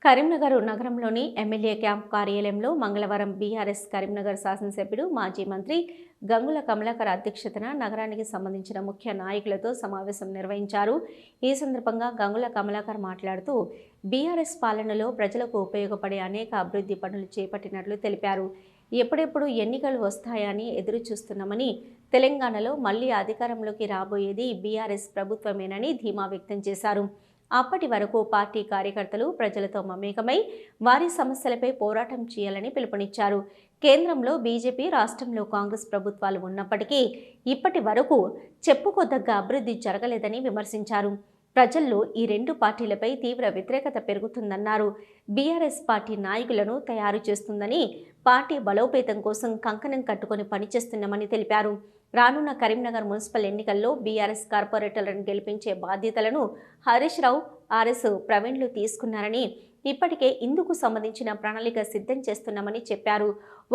కరీంనగర్ నగరంలోని MLA camp కార్యాలయంలో మంగళవారం బీఆర్ఎస్ కరీంనగర్ శాసనసభ్యుడు మాజీ మంత్రి గంగుల కమలాకర్ అధ్యక్షతన నగరానికి సంబంధించిన ముఖ్య నాయకులతో సమావేశం నిర్వహించారు. ఈ సందర్భంగా గంగుల కమలాకర్ మాట్లాడుతూ బీఆర్ఎస్ పాలనలో ప్రజలకు ఉపయోగపడే అనేక అభివృద్ధి పనులు చేపట్టినట్లు తెలిపారు. ఎప్పుడెప్పుడు ఎన్నికలు వస్తాయని ఎదురు చూస్తున్నామని, తెలంగాణలో మళ్లీ అధికారంలోకి రాబోయేది బీఆర్ఎస్ ప్రభుత్వమేనని ధీమా వ్యక్తం చేశారు. అప్పటి వరకు పార్టీ కార్యకర్తలు ప్రజలతో మమేకమై వారి సమస్యలపై పోరాటం చేయాలని పిలుపునిచ్చారు. కేంద్రంలో బీజేపీ, రాష్ట్రంలో కాంగ్రెస్ ప్రభుత్వాలు ఉన్నప్పటికీ ఇప్పటి వరకు చెప్పుకోదగ్గ అభివృద్ధి జరగలేదని విమర్శించారు. ప్రజల్లో ఈ రెండు పార్టీలపై తీవ్ర వ్యతిరేకత పెరుగుతుందన్నారు. బీఆర్ఎస్ పార్టీ నాయకులను తయారు చేస్తుందని, పార్టీ బలోపేతం కోసం కంకణం కట్టుకొని పనిచేస్తున్నామని తెలిపారు. రానున్న కరీంనగర్ మున్సిపల్ ఎన్నికల్లో బీఆర్ఎస్ కార్పొరేటర్లను గెలిపించే బాధ్యతలను హరీష్ రావు, ఆర్ఎస్ ప్రవీణ్లు తీసుకున్నారని, ఇప్పటికే ఇందుకు సంబంధించిన ప్రణాళిక సిద్ధం చేస్తున్నామని చెప్పారు.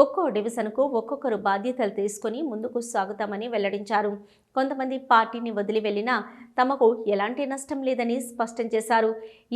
ఒక్కో డివిజన్కు ఒక్కొక్కరు బాధ్యతలు తీసుకుని ముందుకు సాగుతామని వెల్లడించారు. కొంతమంది పార్టీని వదిలి వెళ్లినా తమకు ఎలాంటి నష్టం లేదని స్పష్టం చేశారు.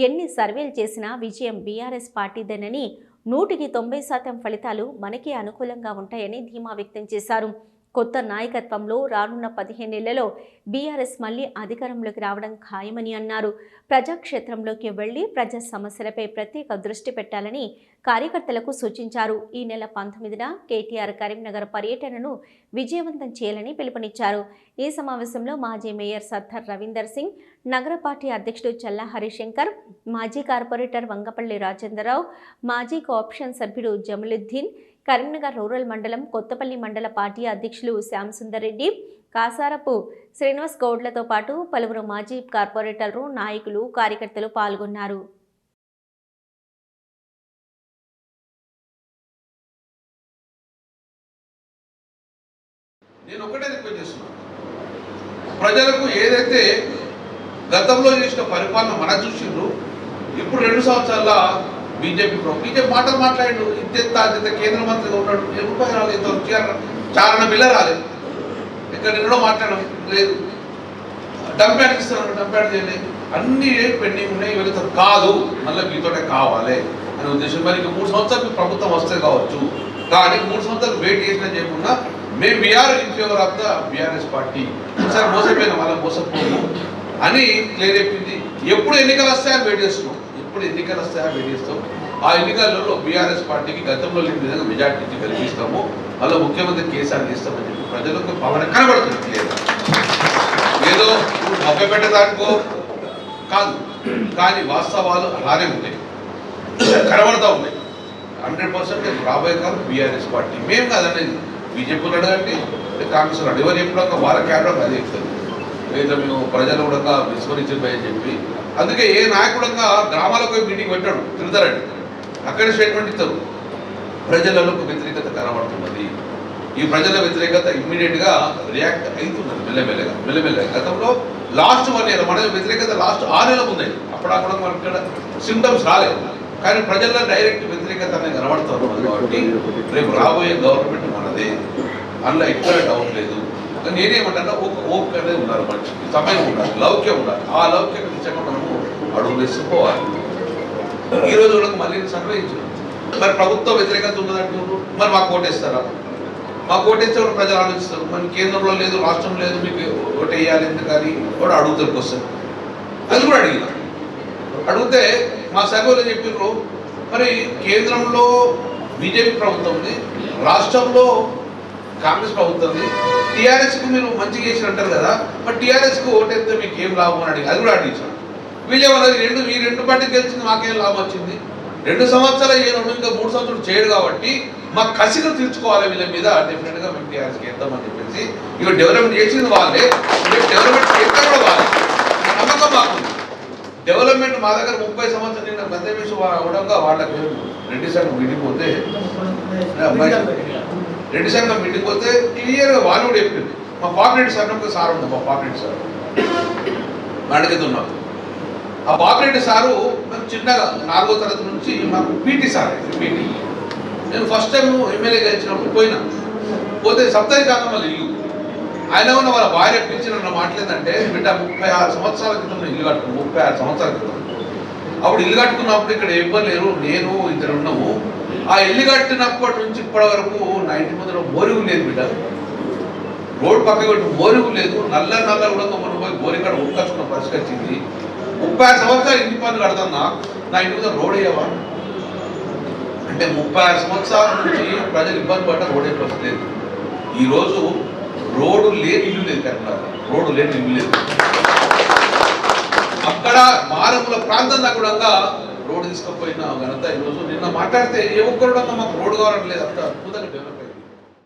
ఎన్ని సర్వేలు చేసినా విజయం బీఆర్ఎస్ పార్టీదేనని, 100% ఫలితాలు మనకే అనుకూలంగా ఉంటాయని ధీమా వ్యక్తం చేశారు. కొత్త నాయకత్వంలో రానున్న 15 నెలల్లో బీఆర్ఎస్ మళ్లీ అధికారంలోకి రావడం ఖాయమని అన్నారు. ప్రజాక్షేత్రంలోకి వెళ్లి ప్రజా సమస్యలపై ప్రత్యేక దృష్టి పెట్టాలని కార్యకర్తలకు సూచించారు. ఈ నెల 19న కేటీఆర్ కరీంనగర్ పర్యటనను విజయవంతం చేయాలని పిలుపునిచ్చారు. ఈ సమావేశంలో మాజీ మేయర్ సత్తర్ రవీందర్ సింగ్, నగర పార్టీ అధ్యక్షుడు చల్లా హరిశంకర్, మాజీ కార్పొరేటర్ వంగపల్లి రాజేంద్రరావు, మాజీ కోఆప్షన్ సభ్యుడు జమలుద్దీన్, కరీంనగర్ రూరల్ మండలం కొత్తపల్లి మండల పార్టీ అధ్యక్షులు శ్యామ్ సుందర్ రెడ్డి, కాసారపు శ్రీనివాస్ గౌడ్లతో పాటు పలువురు మాజీ కార్పొరేటర్లు, నాయకులు, కార్యకర్తలు పాల్గొన్నారు. నేను ఒకటే రిక్వెస్ట్ చేస్తున్నాను, ప్రజలకు ఏదైతే గతంలో చేసిన పరిపాలన మన చూసిండ్రు, ఇప్పుడు 2 సంవత్సరాల బీజేపీ మాటలు మాట్లాడు, ఇంత కేంద్ర మంత్రిగా ఉన్నాడు, రూపాయలు రాలేదు, చారణ బిల్ల రాలేదు, ఇక్కడ నిన్నడో మాట్లాడడం లేదు, డంప్యాడ్ ఇస్తున్నాడు, డంప్యాడ్ చేయలేదు, అన్ని పెండింగ్ ఉన్నాయి, వీళ్ళతో కాదు, మళ్ళీ మీతోనే కావాలి అనే ఉద్దేశం. మరి ఇంకా 3 సంవత్సరాలు ప్రభుత్వం వస్తే కావచ్చు, కానీ 3 సంవత్సరాలు వెయిట్ చేసినా చేయకుండా మేము we are in favour of the BRS party, sir మోసపోయినా మళ్ళీ మోసపోము అని క్లియర్ చెప్పింది. ఎప్పుడు ఎన్నికలు వస్తాయని వెయిట్ చేస్తున్నాం, ఎప్పుడు ఎన్నికలు వస్తాయని వెయిట్ చేస్తాం. ఆ ఎన్నికలలో బీఆర్ఎస్ పార్టీకి గతంలో లేని విధంగా మెజార్టీ కల్పిస్తాము, మళ్ళీ ముఖ్యమంత్రి కేసీఆర్ చేస్తామని చెప్పి ప్రజలకు పవన కనబడుతుంది క్లియర్. ఏదో మభ్యపెట్టడానికో కాదు, కానీ వాస్తవాలు అలానే ఉంటాయి, కనబడతా ఉన్నాయి. 100% రాబోయే కాలం బీఆర్ఎస్ పార్టీ. మేము కాదనేది బీజేపీలో అడగండి, కాంగ్రెస్ అడగండి, ఎవరు చెప్పినాక వాళ్ళ క్యాడర్ అదే చెప్తుంది. లేదా మేము ప్రజలు కూడా విస్మరించిపోయని చెప్పి, అందుకే ఏ నాయకుడంగా గ్రామాలకు మీటింగ్ పెట్టాడు, తిరుగుతారండి, అక్కడే స్టేట్మెంట్ ఇస్తారు. ప్రజలలో వ్యతిరేకత కనబడుతున్నది, ఈ ప్రజల వ్యతిరేకత ఇమ్మీడియట్గా రియాక్ట్ అవుతున్నది మెల్లమెల్లగా. గతంలో లాస్ట్ 1 year మన వ్యతిరేకత లాస్ట్ 6 నెలలు ఉన్నాయి, అప్పుడప్పుడు మనకి ఇక్కడ సింటమ్స్ రాలేదు, కానీ ప్రజల్లో డైరెక్ట్ వ్యతిరేకత అనేది కనబడుతున్నారు. కాబట్టి రేపు రాబోయే గవర్నమెంట్ మనదే, అందులో ఎక్కడ డౌట్ లేదు. నేనేమంటా ఒక ఓపిక అనేది ఉండాలి, మనిషికి సమయం ఉండాలి, లౌక్యం ఉండాలి. ఆ లౌక్యం దిశగా మనము అడుగు వేసుకోవాలి. ఈరోజు కూడా మళ్ళీ సంగ్రహించారు, మరి ప్రభుత్వ వ్యతిరేకత ఉన్నదంటున్నారు, మరి మాకు ఓటేస్తారా? మాకు ఓటేస్తే ప్రజలు ఆలోచిస్తారు, మరి కేంద్రంలో లేదు, రాష్ట్రం లేదు, మీకు ఓటు వేయాలి ఎందుకని కూడా అడుగుతారు క్వశ్చన్. అది కూడా అడిగితే మా సభలో చెప్పారు, మరి కేంద్రంలో బీజేపీ ప్రభుత్వం ఉంది, రాష్ట్రంలో కాంగ్రెస్ ప్రభుత్వం ఉంది, టీఆర్ఎస్కి మీరు మంచిగా చేసి అంటారు కదా, మరి టీఆర్ఎస్కి ఓటేస్తే మీకు ఏం లాభం అని అది కూడా అడిగించాను. వీళ్ళేమన్నది ఈ రెండు పార్టీకి గెలిచింది, మాకేం లాభం వచ్చింది, 2 సంవత్సరాలు చేయడం ఇంకా 3 సంవత్సరాలు చేయడు కాబట్టి మా కసిగా తీర్చుకోవాలి వీళ్ళ మీద, డెఫినెట్గా మేము టీఆర్ఎస్కి వేద్దామని చెప్పేసి. ఇక డెవలప్మెంట్ చేసింది వాళ్ళే, డెవలప్మెంట్ చేస్తే కూడా వాళ్ళే, నమ్మకం మాకుంది. డెవలప్మెంట్ మా దగ్గర 30 సంవత్సరాలు నిన్న గంధవేసి అవడంగా వాళ్ళకి రెడ్డి సంఘం విడిపోతే క్లియర్గా వాళ్ళు కూడా చెప్పింది. మా పాపిరెడ్డి సార్ ఒక సార్ ఉంది, మా పాపిరెడ్డి సార్ అడుగుతున్నాం. ఆ పాపిరెడ్డి సారు మేము చిన్నగా 4వ తరగతి నుంచి మాకు పీటీ సార్, పీటీ. నేను ఫస్ట్ టైం ఎమ్మెల్యే గెలిచినప్పుడు పోతే సప్తరికాంగం ఇల్లు, ఆయన ఉన్న వాళ్ళ భార్య పిలిచి నన్ను మాట్లాడిందంటే, బిడ్డ 36 సంవత్సరాల క్రితం ఇల్లు కట్టుకున్నాను, 36 సంవత్సరాల క్రితం అప్పుడు ఇల్లు కట్టుకున్నప్పుడు ఇక్కడ ఎవ్వరు లేరు, నేను ఇద్దరు ఉన్నాము. ఆ ఇల్లు కట్టినప్పటి నుంచి ఇప్పటి వరకు నా ఇంటి ముందర బోరుగు లేదు బిడ్డ, రోడ్డు పక్క పెట్టి బోరుగు లేదు. నల్ల కూడా మనం పోయి బోరి కాడ ఉట్టుకొచ్చుకున్న పరిస్థితి వచ్చింది. 36 సంవత్సరాలు ఇంటి పనులు కడతాను, నా ఇంటి ముందర రోడ్ వేయవా అంటే 36 సంవత్సరాల నుంచి ప్రజలు ఇబ్బంది పడ్డ రోడ్ ఏ పరిస్థితి లేదు. ఈరోజు రోడ్డు లేని ఇల్లు లేదు, కరీంనగర్ రోడ్డు లేని ఇల్లు లేదు. అక్కడ మారుమూల ప్రాంతం కూడా రోడ్డు తీసుకుపోయిన ఘనత ఈరోజు. నిన్న మాట్లాడితే ఏ ఒక్కరు మాకు రోడ్డు కావాలట్లేదు, అంత అద్భుతంగా డెవలప్ అయింది.